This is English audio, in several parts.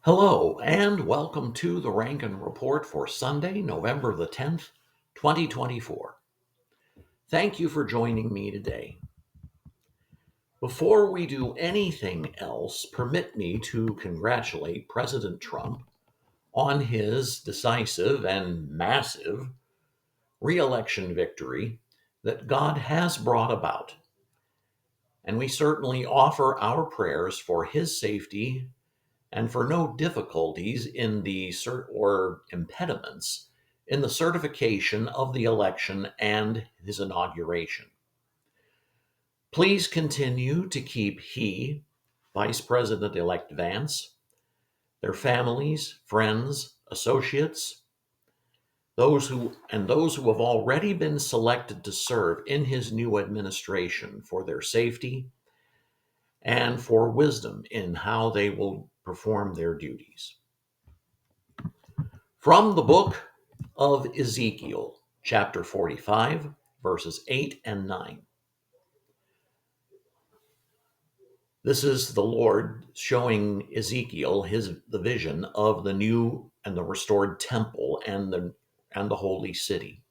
Hello, and welcome to the Rankin Report for Sunday, November the 10th, 2024. Thank you for joining me today. Before we do anything else, permit me to congratulate President Trump on his decisive and massive re-election victory that God has brought about. And we certainly offer our prayers for his safety and for no difficulties in the or impediments in the certification of the election and his inauguration. Please continue to keep he, Vice President-elect Vance, their families, friends, associates, those who have already been selected to serve in his new administration for their safety and for wisdom in how they will perform their duties. From the book of Ezekiel, chapter 45, verses 8 and 9. This is the Lord showing Ezekiel the vision of the new and the restored temple and the holy city.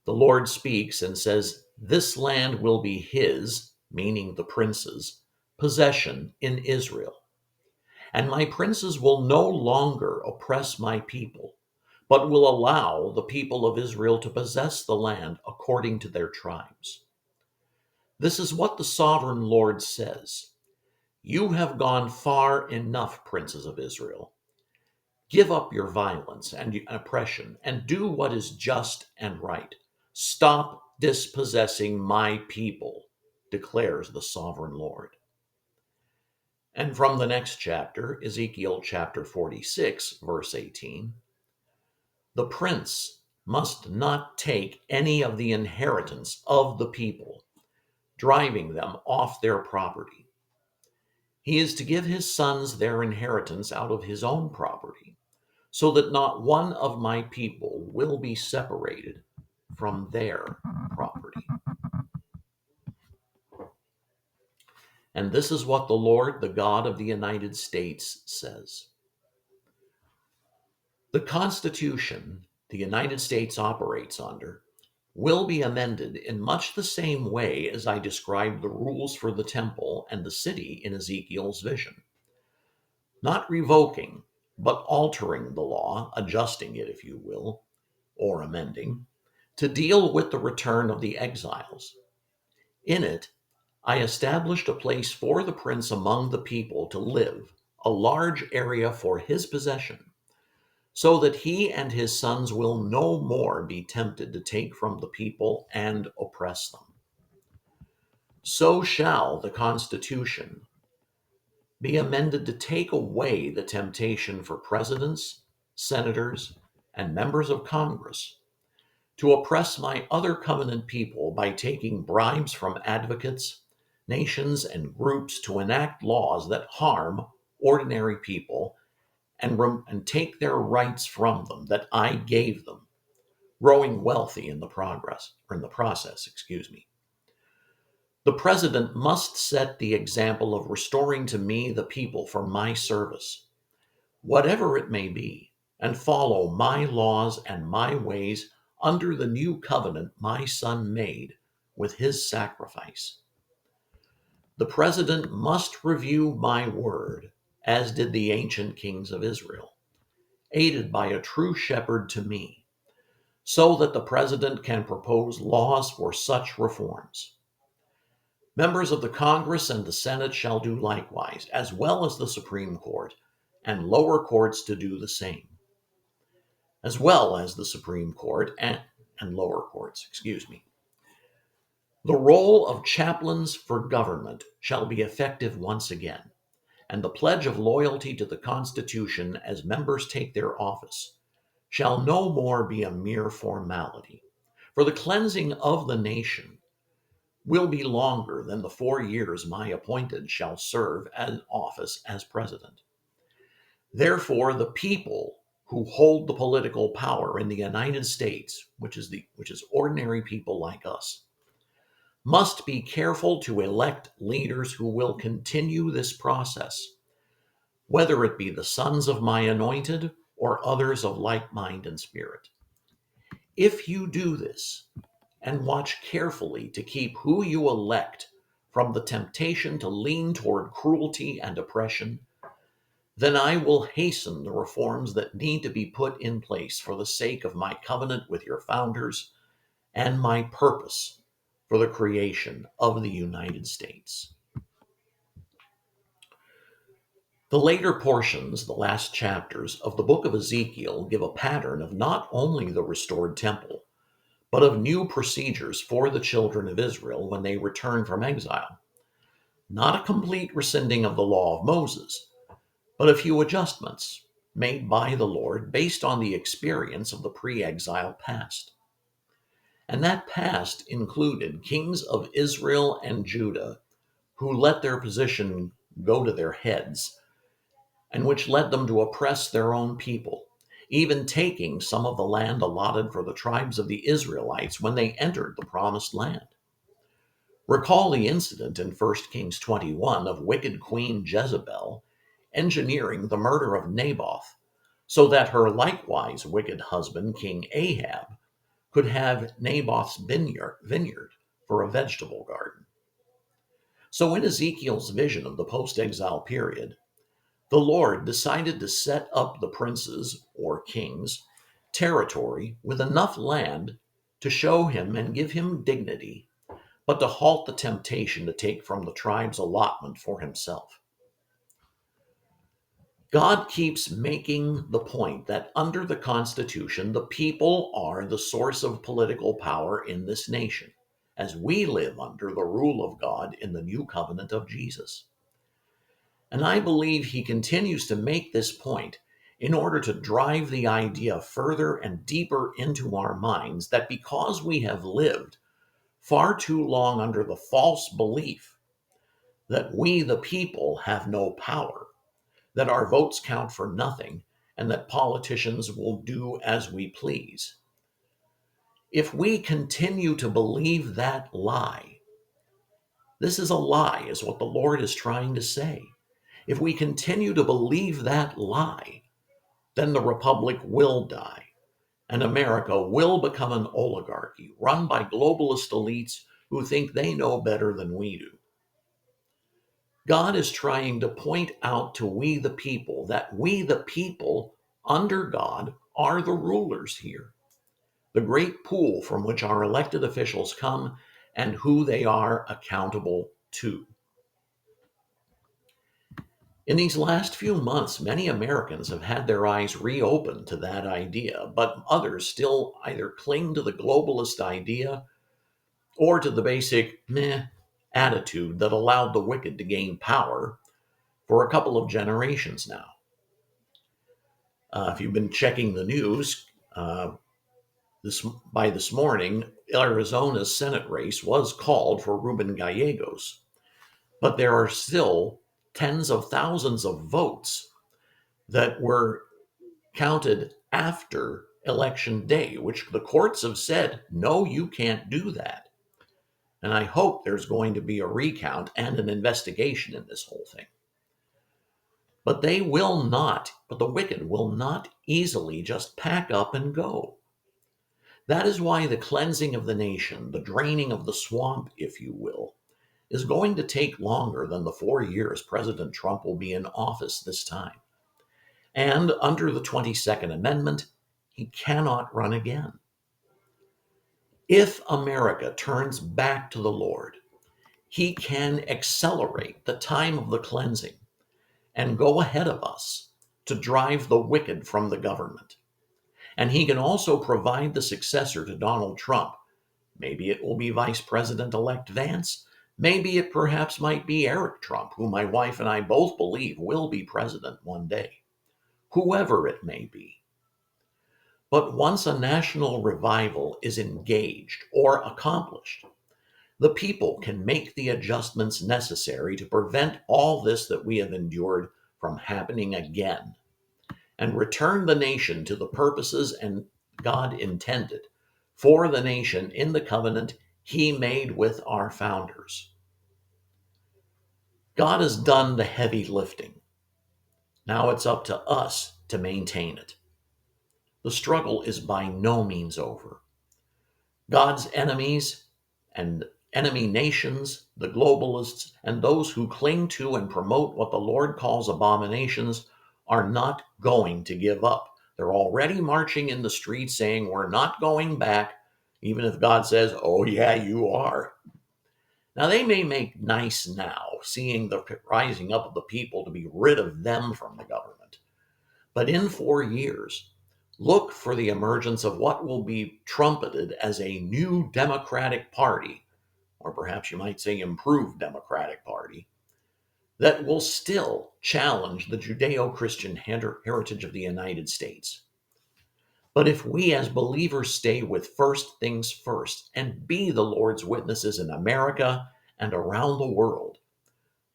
The Lord speaks and says, "This land will be his," meaning the princes, "possession in Israel. And my princes will no longer oppress my people, but will allow the people of Israel to possess the land according to their tribes." This is what the sovereign Lord says. You have gone far enough, princes of Israel. Give up your violence and oppression and do what is just and right. Stop dispossessing my people, declares the sovereign Lord. And from the next chapter, Ezekiel chapter 46, verse 18, the prince must not take any of the inheritance of the people, driving them off their property. He is to give his sons their inheritance out of his own property, so that not one of my people will be separated from their property. And this is what the Lord, the God of the United States, says. The Constitution the United States operates under will be amended in much the same way as I described the rules for the temple and the city in Ezekiel's vision. Not revoking, but altering the law, adjusting it, if you will, or amending, to deal with the return of the exiles. In it, I established a place for the prince among the people to live, a large area for his possession, so that he and his sons will no more be tempted to take from the people and oppress them. So shall the Constitution be amended to take away the temptation for presidents, senators, and members of Congress to oppress my other covenant people by taking bribes from advocates, nations, and groups to enact laws that harm ordinary people and take their rights from them that I gave them, growing wealthy in the process. The president must set the example of restoring to me the people for my service, whatever it may be, and follow my laws and my ways under the new covenant my son made with his sacrifice. The president must review my word, as did the ancient kings of Israel, aided by a true shepherd to me, so that the president can propose laws for such reforms. Members of the Congress and the Senate shall do likewise, as well as the Supreme Court, and lower courts to do the same, as well as the Supreme Court and lower courts. The role of chaplains for government shall be effective once again, and the pledge of loyalty to the Constitution as members take their office shall no more be a mere formality, for the cleansing of the nation will be longer than the 4 years my appointed shall serve in office as president. Therefore, the people who hold the political power in the United States, which is ordinary people like us, must be careful to elect leaders who will continue this process, whether it be the sons of my anointed or others of like mind and spirit. If you do this and watch carefully to keep who you elect from the temptation to lean toward cruelty and oppression, then I will hasten the reforms that need to be put in place for the sake of my covenant with your founders and my purpose for the creation of the United States. The later portions, the last chapters of the book of Ezekiel, give a pattern of not only the restored temple, but of new procedures for the children of Israel when they return from exile. Not a complete rescinding of the law of Moses, but a few adjustments made by the Lord based on the experience of the pre exile past. And that past included kings of Israel and Judah who let their position go to their heads and which led them to oppress their own people, even taking some of the land allotted for the tribes of the Israelites when they entered the promised land. Recall the incident in 1 Kings 21 of wicked Queen Jezebel engineering the murder of Naboth so that her likewise wicked husband, King Ahab, could have Naboth's vineyard for a vegetable garden. So, in Ezekiel's vision of the post exile period, the Lord decided to set up the princes or kings' territory with enough land to show him and give him dignity, but to halt the temptation to take from the tribe's allotment for himself. God keeps making the point that under the Constitution, the people are the source of political power in this nation, as we live under the rule of God in the new covenant of Jesus. And I believe he continues to make this point in order to drive the idea further and deeper into our minds that because we have lived far too long under the false belief that we, the people, have no power, that our votes count for nothing, and that politicians will do as we please. If we continue to believe that lie, this is a lie, is what the Lord is trying to say. If we continue to believe that lie, then the republic will die, and America will become an oligarchy run by globalist elites who think they know better than we do. God is trying to point out to we the people that we the people under God are the rulers here, the great pool from which our elected officials come and who they are accountable to. In these last few months, many Americans have had their eyes reopened to that idea, but others still either cling to the globalist idea or to the basic meh attitude that allowed the wicked to gain power for a couple of generations now. If you've been checking the news, this morning, Arizona's Senate race was called for Ruben Gallegos, but there are still tens of thousands of votes that were counted after election day, which the courts have said, no, you can't do that. And I hope there's going to be a recount and an investigation in this whole thing. But the wicked will not easily just pack up and go. That is why the cleansing of the nation, the draining of the swamp, if you will, is going to take longer than the 4 years President Trump will be in office this time. And under the 22nd Amendment, he cannot run again. If America turns back to the Lord, he can accelerate the time of the cleansing and go ahead of us to drive the wicked from the government. And he can also provide the successor to Donald Trump. Maybe it will be Vice President-elect Vance. Maybe it perhaps might be Eric Trump, who my wife and I both believe will be president one day. Whoever it may be. But once a national revival is engaged or accomplished, the people can make the adjustments necessary to prevent all this that we have endured from happening again and return the nation to the purposes and God intended for the nation in the covenant he made with our founders. God has done the heavy lifting. Now it's up to us to maintain it. The struggle is by no means over. God's enemies and enemy nations, the globalists, and those who cling to and promote what the Lord calls abominations are not going to give up. They're already marching in the streets saying, "We're not going back," even if God says, "Oh, yeah, you are." Now, they may make nice now, seeing the rising up of the people to be rid of them from the government. But in 4 years, look for the emergence of what will be trumpeted as a new Democratic Party, or perhaps you might say improved Democratic Party, that will still challenge the Judeo Christian heritage of the United States. But if we as believers stay with first things first and be the Lord's witnesses in America and around the world,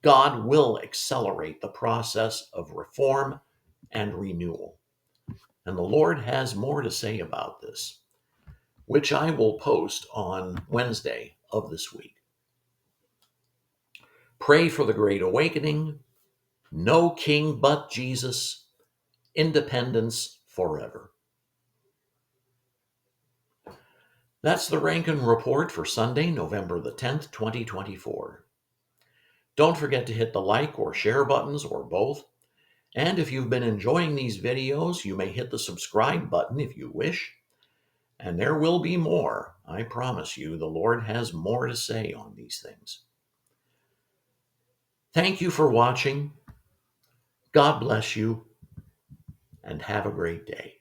God will accelerate the process of reform and renewal. And the Lord has more to say about this, which I will post on Wednesday of this week. Pray for the Great Awakening, no king but Jesus, independence forever. That's the Rankin Report for Sunday, November the 10th, 2024. Don't forget to hit the like or share buttons or both. And if you've been enjoying these videos, you may hit the subscribe button if you wish. And there will be more. I promise you, the Lord has more to say on these things. Thank you for watching. God bless you, and have a great day.